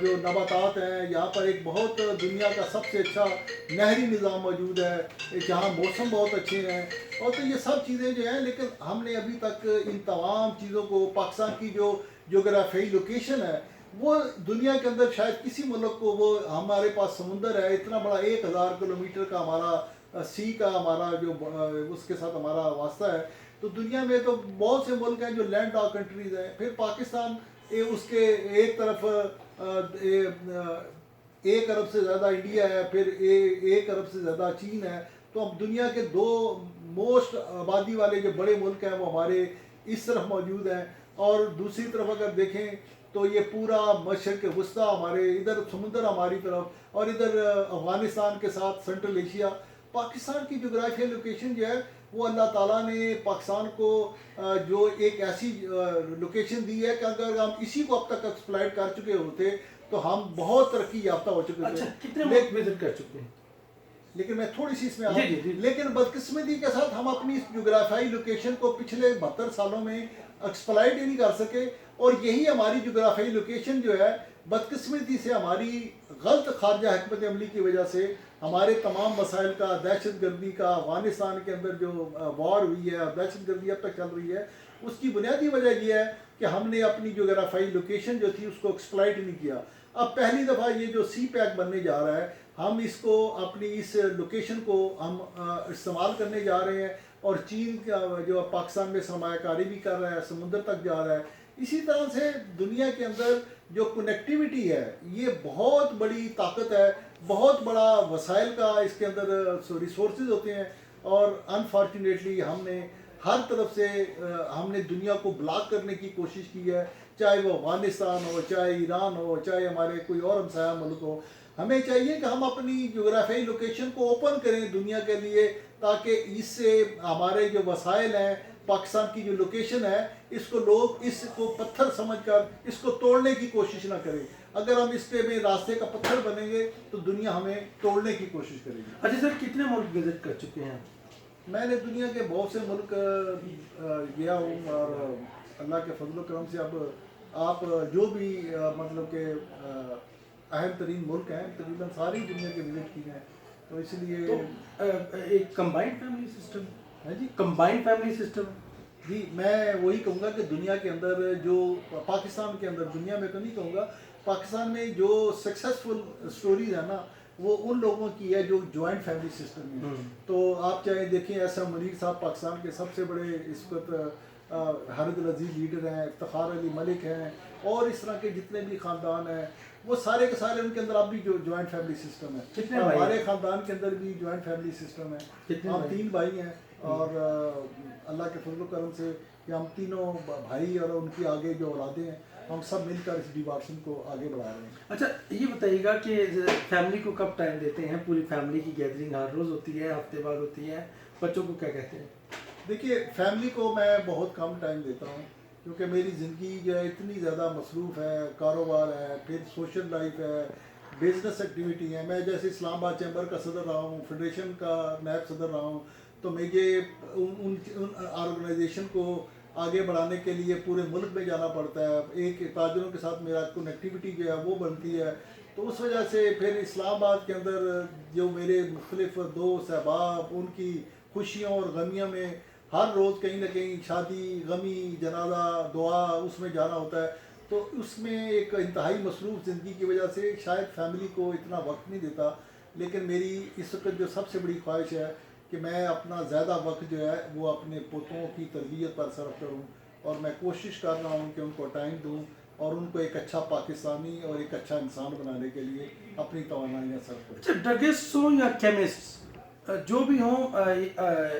جو نباتات ہیں، یہاں پر ایک بہت دنیا کا سب سے اچھا نہری نظام موجود ہے جہاں موسم بہت اچھے ہیں، اور تو یہ سب چیزیں جو ہیں، لیکن ہم نے ابھی تک ان تمام چیزوں کو، پاکستان کی جو جغرافیائی لوکیشن ہے وہ دنیا کے اندر شاید کسی ملک کو، وہ ہمارے پاس سمندر ہے اتنا بڑا 1000 کلومیٹر کا ہمارا سی کا ہمارا جو اس کے ساتھ ہمارا واسطہ ہے، تو دنیا میں تو بہت سے ملک ہیں جو لینڈ لاک کنٹریز ہیں. پھر پاکستان اس کے ایک طرف 1 ارب سے زیادہ انڈیا ہے، پھر 1 ارب سے زیادہ چین ہے، تو اب دنیا کے 2 موسٹ آبادی والے جو بڑے ملک ہیں وہ ہمارے اس طرف موجود ہیں. اور دوسری طرف اگر دیکھیں تو یہ پورا مشرق وسطیٰ ہمارے ادھر سمندر ہماری طرف، اور ادھر افغانستان کے ساتھ سینٹرل ایشیا. پاکستان کی جغرافیائی لوکیشن جو ہے وہ اللہ تعالیٰ نے پاکستان کو جو ایک ایسی لوکیشن دی ہے کہ اگر ہم اسی کو اب تک ایکسپلائٹ کر چکے ہوتے تو ہم بہت ترقی یافتہ ہو چکے اچھا، تھے. کتنے ملک وزٹ کر چکے ہیں؟ لیکن میں تھوڑی سی اس میں جی جی. لیکن بدقسمتی کے ساتھ ہم اپنی اس جغرافیائی لوکیشن کو پچھلے 72 سالوں میں ایکسپلائٹ ہی نہیں کر سکے، اور یہی ہماری جغرافیائی لوکیشن جو ہے بدقسمتی سے ہماری غلط خارجہ حکمت عملی کی وجہ سے ہمارے تمام مسائل کا، دہشت گردی کا، افغانستان کے اندر جو وار ہوئی ہے اور دہشت گردی اب تک چل رہی ہے، اس کی بنیادی وجہ یہ ہے کہ ہم نے اپنی جغرافیائی لوکیشن جو تھی اس کو ایکسپلائٹ نہیں کیا. اب پہلی دفعہ یہ جو سی پیک بننے جا رہا ہے، ہم اس کو اپنی اس لوکیشن کو ہم استعمال کرنے جا رہے ہیں، اور چین کا جو پاکستان میں سرمایہ کاری بھی کر رہا ہے، سمندر تک جا رہا ہے. اسی طرح سے دنیا کے اندر جو کنیکٹیوٹی ہے یہ بہت بڑی طاقت ہے، بہت بڑا وسائل کا اس کے اندر ریسورسز ہوتے ہیں، اور انفارچونیٹلی ہم نے ہر طرف سے ہم نے دنیا کو بلاک کرنے کی کوشش کی ہے، چاہے وہ افغانستان ہو، چاہے ایران ہو، چاہے ہمارے کوئی اور ہمسایہ ملک ہو. ہمیں چاہیے کہ ہم اپنی جغرافیائی لوکیشن کو اوپن کریں دنیا کے لیے، تاکہ اس سے ہمارے جو وسائل ہیں، پاکستان کی جو لوکیشن ہے، اس کو لوگ اس کو پتھر سمجھ کر اس کو توڑنے کی کوشش نہ کریں. اگر ہم اس کے میں راستے کا پتھر بنیں گے تو دنیا ہمیں توڑنے کی کوشش کرے گی. اچھا سر، کتنے ملک وزٹ کر چکے ہیں؟ میں نے دنیا کے بہت سے ملک گیا ہوں، اور اللہ کے فضل و کرم سے اب آپ جو بھی مطلب کہ اہم ترین ملک ہیں تقریباً ساری دنیا کے وزٹ کی ہیں، تو اس لیے ایک کمبائنڈ فیملی سسٹم ہے جی. کمبائنڈ فیملی سسٹم جی میں وہی کہوں گا کہ دنیا کے اندر جو پاکستان کے اندر، دنیا میں تو نہیں کہوں گا، پاکستان میں جو سکسیسفل سٹوریز ہیں نا وہ ان لوگوں کی ہے جو جوائنٹ فیملی سسٹم ہے. تو آپ چاہے دیکھیں ایس ایم منیر صاحب پاکستان کے سب سے بڑے اس وقت حارث العزیز لیڈر ہیں، افتخار علی ملک ہیں، اور اس طرح کے جتنے بھی خاندان ہیں وہ سارے کے سارے ان کے اندر اب بھی جو جوائنٹ فیملی سسٹم ہے. ہمارے خاندان کے اندر بھی جوائنٹ فیملی سسٹم ہے. ہم 3 بھائی ہیں، اور اللہ کے فضل و کرم سے کہ ہم تینوں بھائی اور ان کی آگے جو اولادیں ہیں، ہم سب مل کر اس ڈیوارسن کو آگے بڑھا رہے ہیں. اچھا یہ بتائیے گا کہ فیملی کو کب ٹائم دیتے ہیں؟ پوری فیملی کی گیدرنگ ہر روز ہوتی ہے، ہفتے بعد ہوتی ہے؟ بچوں کو کیا کہتے ہیں؟ دیکھیے فیملی کو میں بہت کم ٹائم دیتا ہوں، کیونکہ میری زندگی جو ہے اتنی زیادہ مصروف ہے، کاروبار ہے، پھر سوشل لائف ہے، بزنس ایکٹیویٹی ہے. میں جیسے اسلام آباد چیمبر کا صدر رہا ہوں، فیڈریشن کا نائب صدر رہا ہوں، تو مجھے ان آرگنائزیشن کو آگے بڑھانے کے لیے پورے ملک میں جانا پڑتا ہے. ایک تاجروں کے ساتھ میرا کنیکٹیوٹی جو ہے وہ بنتی ہے. تو اس وجہ سے پھر اسلام آباد کے اندر جو میرے مختلف دوست احباب، ان کی خوشیوں اور غمیوں میں ہر روز کہیں نہ کہیں شادی، غمی، جنازہ، دعا، اس میں جانا ہوتا ہے. تو اس میں ایک انتہائی مصروف زندگی کی وجہ سے شاید فیملی کو اتنا وقت نہیں دیتا. لیکن میری اس وقت جو سب سے بڑی خواہش ہے کہ میں اپنا زیادہ وقت جو ہے وہ اپنے پوتوں کی تربیت پر صرف کروں، اور میں کوشش کر رہا ہوں کہ ان کو ٹائم دوں اور ان کو ایک اچھا پاکستانی اور ایک اچھا انسان بنانے کے لیے اپنی توانائیاں صرف کروں. اچھا ڈرگسٹ ہوں یا کیمسٹ جو بھی ہوں،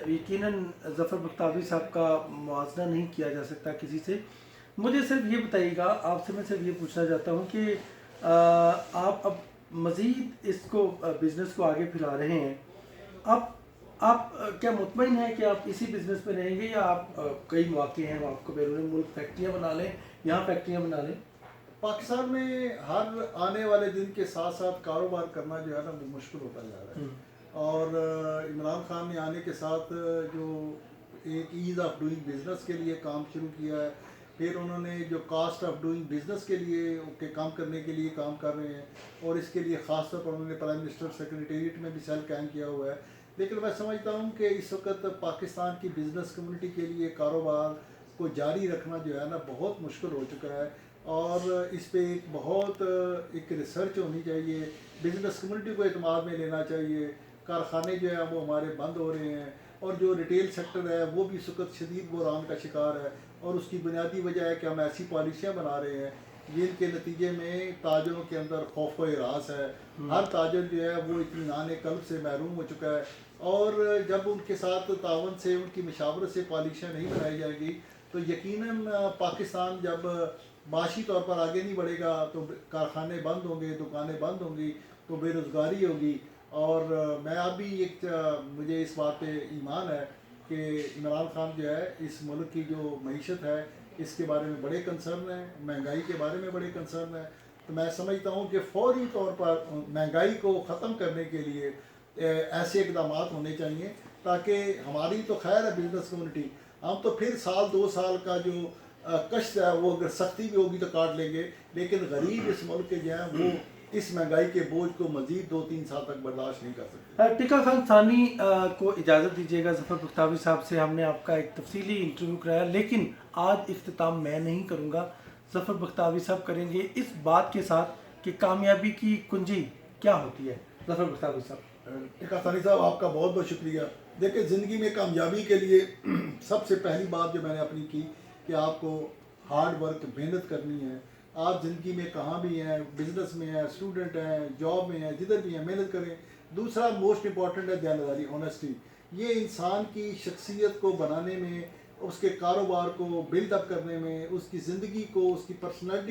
یقیناً ظفر بختیاری صاحب کا موازنہ نہیں کیا جا سکتا کسی سے. مجھے صرف یہ بتائیے گا، آپ سے میں صرف یہ پوچھنا چاہتا ہوں کہ آپ اب مزید اس کو بزنس کو آگے پھیلا رہے ہیں، آپ کیا مطمئن ہیں کہ آپ اسی بزنس میں رہیں گے، یا آپ کئی مواقع ہیں آپ کو بیرون ملک فیکٹریاں بنا لیں، یہاں فیکٹریاں بنا لیں؟ پاکستان میں ہر آنے والے دن کے ساتھ ساتھ کاروبار کرنا جو ہے نا وہ مشکل ہوتا جا رہا ہے. اور عمران خان نے آنے کے ساتھ جو ایک ایز آف ڈوئنگ بزنس کے لیے کام شروع کیا ہے، پھر انہوں نے جو کاسٹ آف ڈوئنگ بزنس کے لیے کے کام کرنے کے لیے کام کر رہے ہیں، اور اس کے لیے خاص طور پر انہوں نے پرائم منسٹر سیکریٹریٹ میں بھی سیل قائم کیا ہوا ہے. لیکن میں سمجھتا ہوں کہ اس وقت پاکستان کی بزنس کمیونٹی کے لیے کاروبار کو جاری رکھنا جو ہے نا بہت مشکل ہو چکا ہے، اور اس پہ ایک بہت ایک ریسرچ ہونی چاہیے. بزنس کمیونٹی کو اعتماد میں لینا چاہیے. کارخانے جو ہیں وہ ہمارے بند ہو رہے ہیں، اور جو ریٹیل سیکٹر ہے وہ بھی اس وقت شدید بحران کا شکار ہے، اور اس کی بنیادی وجہ ہے کہ ہم ایسی پالیسیاں بنا رہے ہیں جن کے نتیجے میں تاجروں کے اندر خوف و ہراس ہے. ہر تاجر جو ہے وہ اطمینان قلب سے محروم ہو چکا ہے، اور جب ان کے ساتھ تعاون سے، ان کی مشاورت سے پالیسیاں نہیں بنائی جائے گی تو یقیناً پاکستان جب معاشی طور پر آگے نہیں بڑھے گا تو کارخانے بند ہوں گے، دکانیں بند ہوں گی، تو بے روزگاری ہوگی. اور میں ابھی مجھے اس بات پہ ایمان ہے کہ عمران خان جو ہے اس ملک کی جو معیشت ہے اس کے بارے میں بڑے کنسرن ہیں، مہنگائی کے بارے میں بڑے کنسرن ہیں. تو میں سمجھتا ہوں کہ فوری طور پر مہنگائی کو ختم کرنے کے لیے ایسے اقدامات ہونے چاہیے، تاکہ ہماری تو خیر ہے بزنس کمیونٹی، ہم تو پھر سال 2 سال کا جو کشت ہے وہ اگر سختی بھی ہوگی تو کاٹ لیں گے، لیکن غریب اس ملک کے جو ہیں وہ اس مہنگائی کے بوجھ کو مزید 2-3 سال تک برداشت نہیں کر سکتے. ٹیکا خان ثانی کو اجازت دیجیے گا. ظفر بختاوی صاحب سے ہم نے آپ کا ایک تفصیلی انٹرویو کرایا، لیکن آج اختتام میں نہیں کروں گا، ظفر بختاوی صاحب کریں گے اس بات کے ساتھ کہ کامیابی کی کنجی کیا ہوتی ہے. ظفر بختاوی صاحب. ٹیکا ثانی صاحب آپ کا بہت بہت شکریہ. دیکھیں زندگی میں کامیابی کے لیے سب سے پہلی بات جو میں نے اپنی کی کہ آپ کو ہارڈ ورک، محنت کرنی ہے. آپ زندگی میں کہاں بھی ہیں، بزنس میں ہیں، اسٹوڈنٹ ہیں، جاب میں ہیں، جدھر بھی ہیں محنت کریں. دوسرا موسٹ امپورٹنٹ ہے دیانتداری، آنیسٹی. یہ انسان کی شخصیت کو بنانے میں، اس کے کاروبار کو بلڈ اپ کرنے میں، اس کی زندگی کو، اس کی پرسنالٹی